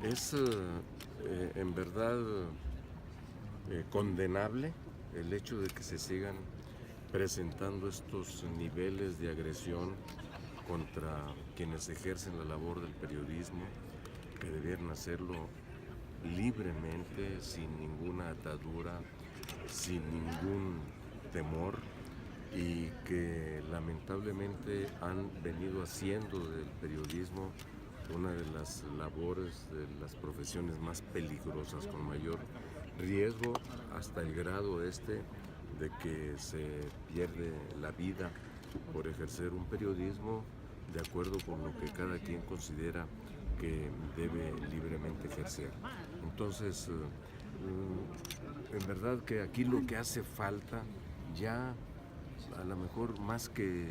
Es en verdad condenable el hecho de que se sigan presentando estos niveles de agresión contra quienes ejercen la labor del periodismo, que debieran hacerlo libremente, sin ninguna atadura, sin ningún temor, y que lamentablemente han venido haciendo del periodismo una de las labores, de las profesiones más peligrosas, con mayor riesgo, hasta el grado de que se pierde la vida por ejercer un periodismo de acuerdo con lo que cada quien considera que debe libremente ejercer. Entonces, en verdad que aquí lo que hace falta ya, a lo mejor más que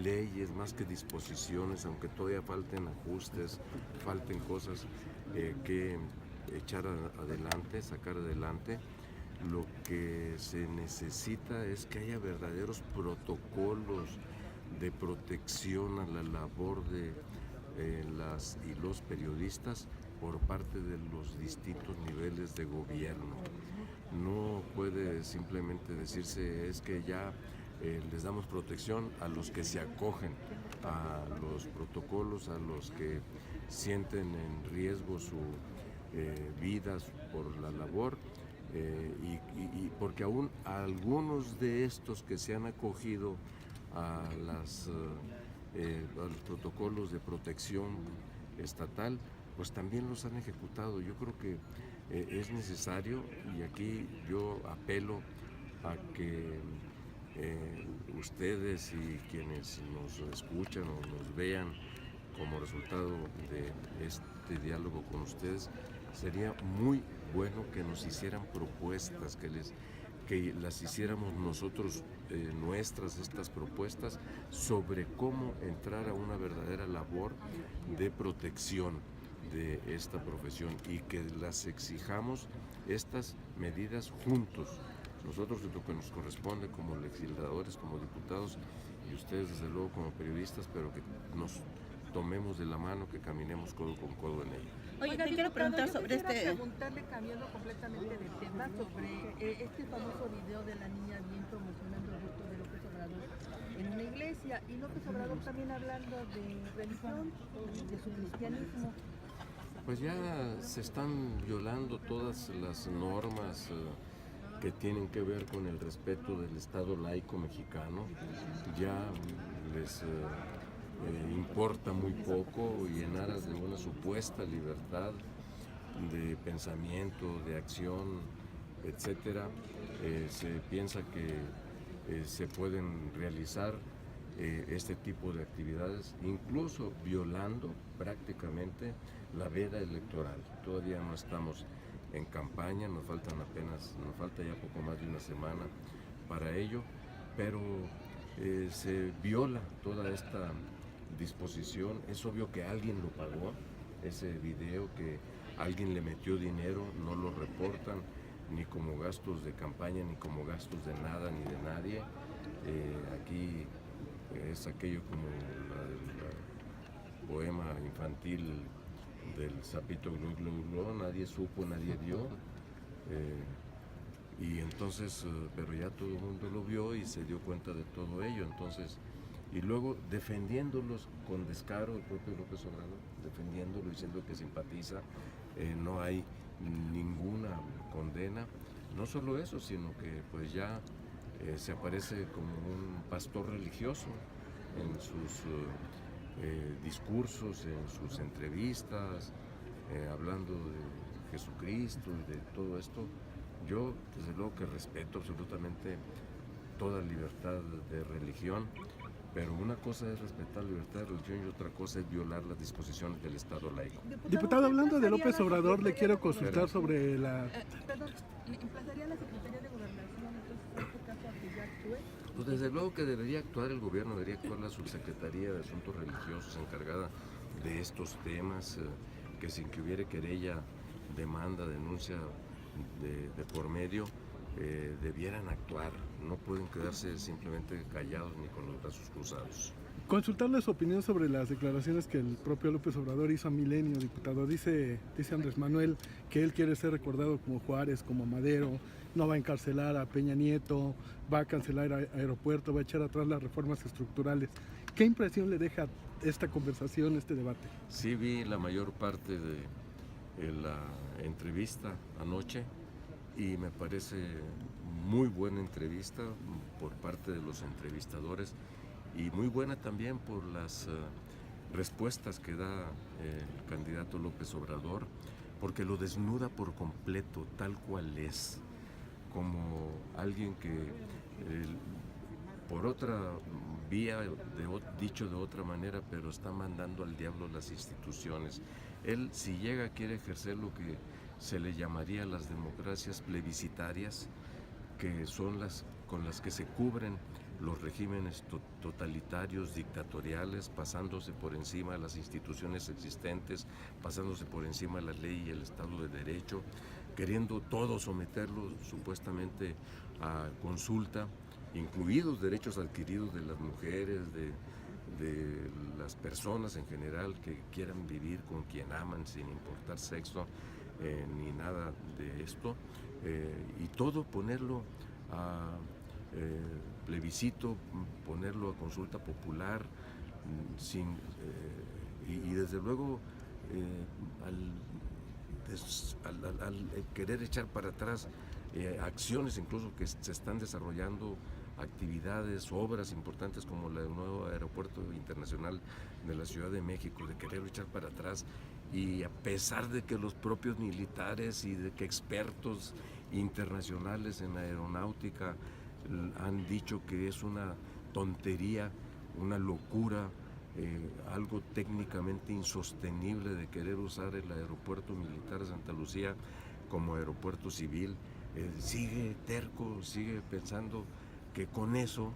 leyes, más que disposiciones, aunque todavía falten ajustes, falten cosas que echar adelante, sacar adelante, lo que se necesita es que haya verdaderos protocolos de protección a la labor de las y los periodistas por parte de los distintos niveles de gobierno. No puede simplemente decirse es que ya les damos protección a los que se acogen a los protocolos, a los que sienten en riesgo su vida por la labor, y porque aún algunos de estos que se han acogido a los protocolos de protección estatal, pues también los han ejecutado. Yo creo que es necesario, y aquí yo apelo a que ustedes y quienes nos escuchan o nos vean como resultado de este diálogo con ustedes, sería muy bueno que nos hicieran propuestas, que las hiciéramos nosotros nuestras, estas propuestas, sobre cómo entrar a una verdadera labor de protección de esta profesión, y que las exijamos estas medidas juntos. Nosotros, lo que nos corresponde como legisladores, como diputados, y ustedes desde luego como periodistas, pero que nos tomemos de la mano, que caminemos codo con codo en ello. Oye, te quiero preguntar sobre preguntarle, cambiando completamente de tema, sobre este famoso video de la niña bien promocionando el gusto de López Obrador en una iglesia, y López Obrador también hablando de religión, de su cristianismo. Pues ya se están violando todas las normas que tienen que ver con el respeto del Estado laico mexicano. Ya les importa muy poco, y en aras de una supuesta libertad de pensamiento, de acción, etcétera, se piensa que se pueden realizar este tipo de actividades, incluso violando prácticamente la veda electoral. Todavía no estamos en campaña, nos falta ya poco más de una semana para ello, pero se viola toda esta disposición. Es obvio que alguien lo pagó, ese video, que alguien le metió dinero, no lo reportan ni como gastos de campaña, ni como gastos de nada, ni de nadie. Aquí es aquello como la poema infantil del sapito glu glu glu, nadie supo, nadie vio. Y entonces, pero ya todo el mundo lo vio y se dio cuenta de todo ello. Entonces, y luego defendiéndolos con descaro, el propio López Obrador, defendiéndolo, diciendo que simpatiza, no hay ninguna condena. No solo eso, sino que pues ya se aparece como un pastor religioso en sus discursos, en sus entrevistas, hablando de Jesucristo y de todo esto. Yo, desde luego, que respeto absolutamente toda libertad de religión, pero una cosa es respetar la libertad de religión y otra cosa es violar las disposiciones del Estado laico. Diputado, hablando de López Obrador, le quiero consultar sobre la... Perdón, ¿emplazaría a la Secretaría de Gobernación entonces en este caso a que ya actúe? Pues desde luego que debería actuar el gobierno, debería actuar la Subsecretaría de Asuntos Religiosos encargada de estos temas, que sin que hubiera querella, demanda, denuncia de por medio, debieran actuar. No pueden quedarse simplemente callados ni con los brazos cruzados. Consultarle su opinión sobre las declaraciones que el propio López Obrador hizo a Milenio, diputado. Dice Andrés Manuel que él quiere ser recordado como Juárez, como Madero, no va a encarcelar a Peña Nieto, va a cancelar aeropuerto, va a echar atrás las reformas estructurales. ¿Qué impresión le deja esta conversación, este debate? Sí, vi la mayor parte de la entrevista anoche y me parece muy buena entrevista por parte de los entrevistadores y muy buena también por las respuestas que da el candidato López Obrador, porque lo desnuda por completo, tal cual es, como alguien que por otra vía, dicho de otra manera, pero está mandando al diablo las instituciones. Él, si llega, quiere ejercer lo que se le llamaría las democracias plebiscitarias, que son las con las que se cubren los regímenes totalitarios, dictatoriales, pasándose por encima de las instituciones existentes, pasándose por encima de la ley y el Estado de Derecho, queriendo todo someterlo supuestamente a consulta, incluidos derechos adquiridos de las mujeres, de las personas en general que quieran vivir con quien aman sin importar sexo ni nada de esto, y todo ponerlo a plebiscito, ponerlo a consulta popular, y desde luego al querer echar para atrás acciones incluso que se están desarrollando, actividades, obras importantes como el nuevo aeropuerto internacional de la Ciudad de México, de querer echar para atrás, y a pesar de que los propios militares y de que expertos internacionales en aeronáutica han dicho que es una tontería, una locura, algo técnicamente insostenible de querer usar el aeropuerto militar de Santa Lucía como aeropuerto civil, sigue terco, sigue pensando que con eso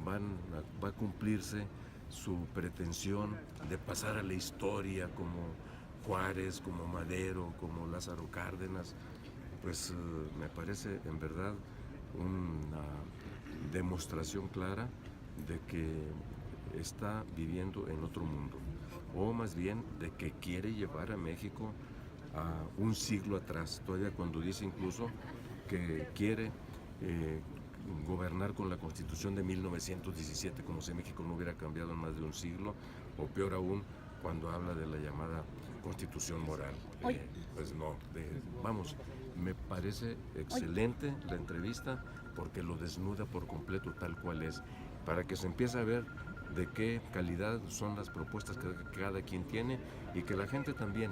va a cumplirse su pretensión de pasar a la historia como Juárez, como Madero, como Lázaro Cárdenas. Pues me parece en verdad una demostración clara de que está viviendo en otro mundo, o más bien de que quiere llevar a México a un siglo atrás, todavía cuando dice incluso que quiere gobernar con la Constitución de 1917, como si México no hubiera cambiado en más de un siglo, o peor aún, cuando habla de la llamada Constitución moral. Pues no, vamos, me parece excelente la entrevista porque lo desnuda por completo tal cual es, para que se empiece a ver de qué calidad son las propuestas que cada quien tiene y que la gente también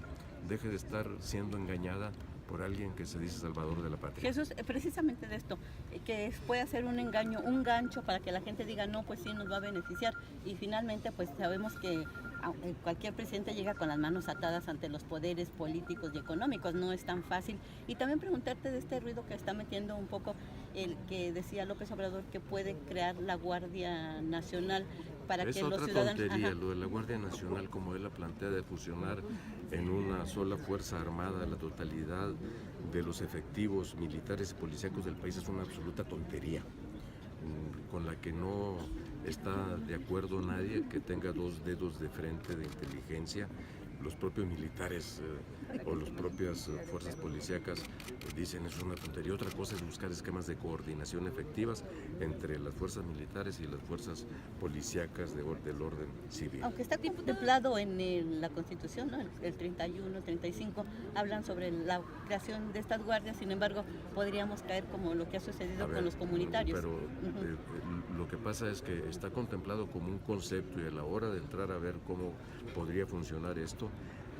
deje de estar siendo engañada por alguien que se dice salvador de la patria. Jesús, precisamente de esto, que puede ser un engaño, un gancho para que la gente diga, no, pues sí nos va a beneficiar, y finalmente pues sabemos que cualquier presidente llega con las manos atadas ante los poderes políticos y económicos, no es tan fácil. Y también preguntarte de este ruido que está metiendo un poco el que decía López Obrador, que puede crear la Guardia Nacional para que los ciudadanos... Es otra tontería, lo de la Guardia Nacional, como él la plantea, de fusionar en una sola fuerza armada la totalidad de los efectivos militares y policíacos del país, es una absoluta tontería, con la que no está de acuerdo nadie que tenga dos dedos de frente de inteligencia. Los propios militares o las propias fuerzas policíacas dicen es una tontería. Otra cosa es buscar esquemas de coordinación efectivas entre las fuerzas militares y las fuerzas policíacas del orden civil. Aunque está contemplado en la Constitución, ¿no? El 31, 35, hablan sobre la creación de estas guardias, sin embargo, podríamos caer como lo que ha sucedido con los comunitarios. Pero lo que pasa es que está contemplado como un concepto, y a la hora de entrar a ver cómo podría funcionar esto,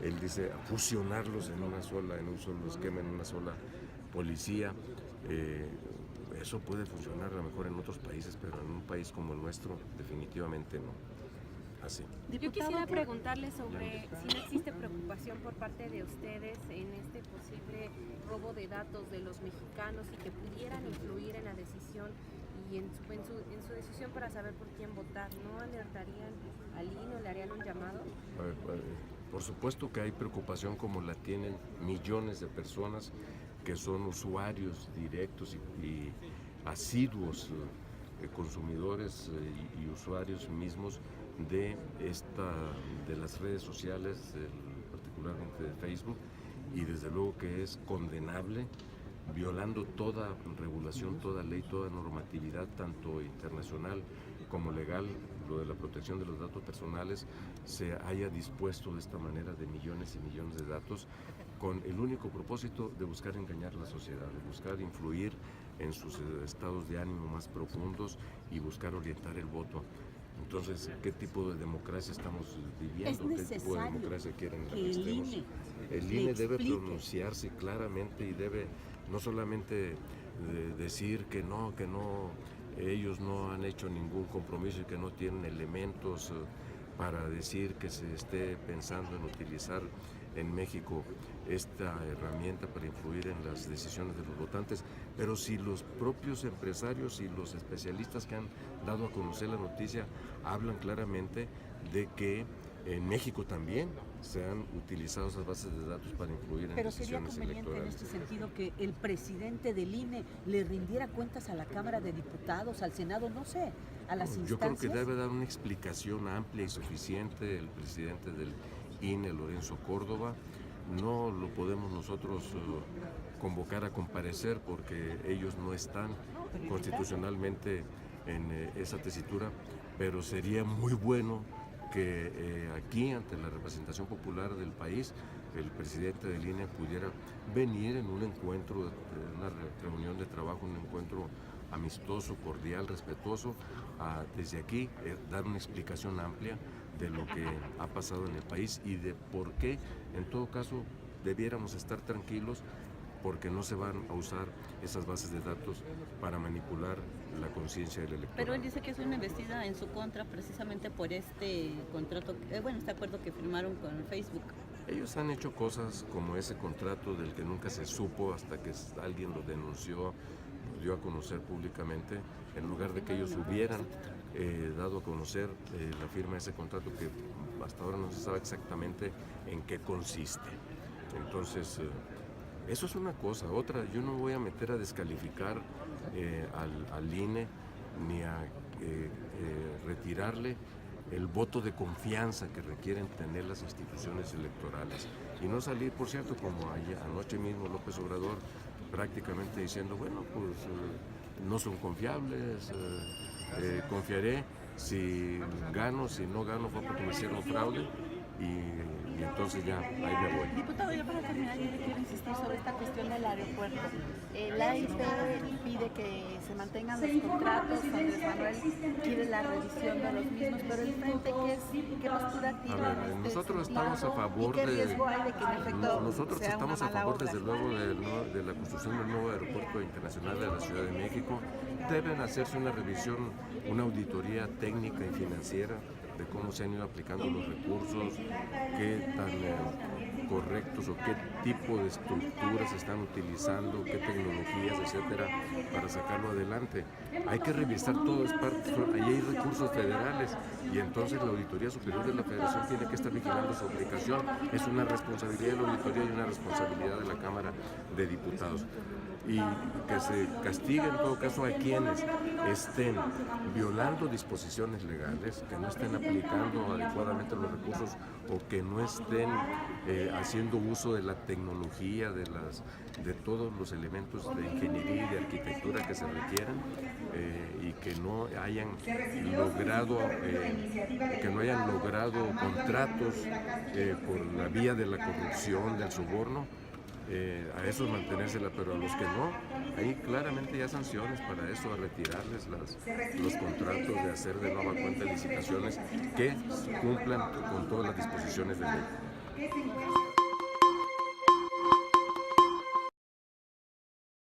él dice fusionarlos en un solo esquema, en una sola policía. Eso puede funcionar a lo mejor en otros países, pero en un país como el nuestro definitivamente no. Así. Yo quisiera preguntarle sobre si no existe preocupación por parte de ustedes en este posible robo de datos de los mexicanos y que pudieran influir en la decisión y en su decisión para saber por quién votar. ¿No alertarían al INE o le harían un llamado? Por supuesto que hay preocupación, como la tienen millones de personas que son usuarios directos y asiduos consumidores y usuarios mismos de las redes sociales, particularmente de Facebook, y desde luego que es condenable, violando toda regulación, toda ley, toda normatividad, tanto internacional como legal, lo de la protección de los datos personales, se haya dispuesto de esta manera de millones y millones de datos con el único propósito de buscar engañar a la sociedad, de buscar influir en sus estados de ánimo más profundos y buscar orientar el voto. Entonces, ¿qué tipo de democracia estamos viviendo? ¿Qué tipo de democracia quieren que estemos? El INE debe pronunciarse claramente y debe no solamente decir que no, ellos no han hecho ningún compromiso y que no tienen elementos para decir que se esté pensando en utilizar en México esta herramienta para influir en las decisiones de los votantes, pero si los propios empresarios y los especialistas que han dado a conocer la noticia hablan claramente de que en México también se han utilizado esas bases de datos para influir en decisiones electorales. Pero sería conveniente en este sentido que el presidente del INE le rindiera cuentas a la Cámara de Diputados, al Senado, no sé, a las instancias. Yo creo que debe dar una explicación amplia y suficiente el presidente del INE, Lorenzo Córdoba. No lo podemos nosotros convocar a comparecer porque ellos no están constitucionalmente en esa tesitura, pero sería muy bueno que aquí, ante la representación popular del país, el presidente del INE pudiera venir en un encuentro, una reunión de trabajo, un encuentro amistoso, cordial, respetuoso, desde aquí dar una explicación amplia de lo que ha pasado en el país y de por qué, en todo caso, debiéramos estar tranquilos porque no se van a usar esas bases de datos para manipular la conciencia del electorado. Pero él dice que es una investida en su contra precisamente por este contrato, este acuerdo que firmaron con Facebook. Ellos han hecho cosas como ese contrato del que nunca se supo hasta que alguien lo denunció, lo dio a conocer públicamente, en lugar de que ellos hubieran dado a conocer la firma de ese contrato que hasta ahora no se sabe exactamente en qué consiste. Entonces, eso es una cosa. Otra, yo no voy a meter a descalificar al INE ni a retirarle el voto de confianza que requieren tener las instituciones electorales. Y no salir, por cierto, como anoche mismo López Obrador, prácticamente diciendo, bueno, pues no son confiables, confiaré si gano, si no gano fue porque me hicieron fraude. Y entonces ya ahí me voy. Diputado, ya para terminar, yo le quiero insistir sobre esta cuestión del aeropuerto. La AIP pide que se mantengan los contratos, Andrés Manuel quiere la revisión de los mismos, pero el frente, ¿qué postura tiene? A ver, nosotros estamos a favor ¿Qué riesgo hay de que en efecto nosotros sea estamos una a mala favor, obra? desde luego, de la construcción del nuevo aeropuerto internacional de la Ciudad de México. Deben hacerse una revisión, una auditoría técnica y financiera de cómo se han ido aplicando los recursos, qué tan correctos o qué tipo de estructuras se están utilizando, qué tecnologías, etcétera, para sacarlo adelante. Hay que revisar todo, ahí hay recursos federales y entonces la Auditoría Superior de la Federación tiene que estar vigilando su aplicación. Es una responsabilidad de la auditoría y una responsabilidad de la Cámara de Diputados. Y que se castigue en todo caso a quienes estén violando disposiciones legales, que no estén aplicando adecuadamente los recursos o que no estén haciendo uso de la tecnología, de todos los elementos de ingeniería y de arquitectura que se requieran y que no hayan logrado contratos por la vía de la corrupción, del soborno. A esos mantenérsela, pero a los que no, hay claramente ya sanciones para eso, a retirarles los contratos, de hacer de nueva cuenta licitaciones que cumplan con todas las disposiciones de ley.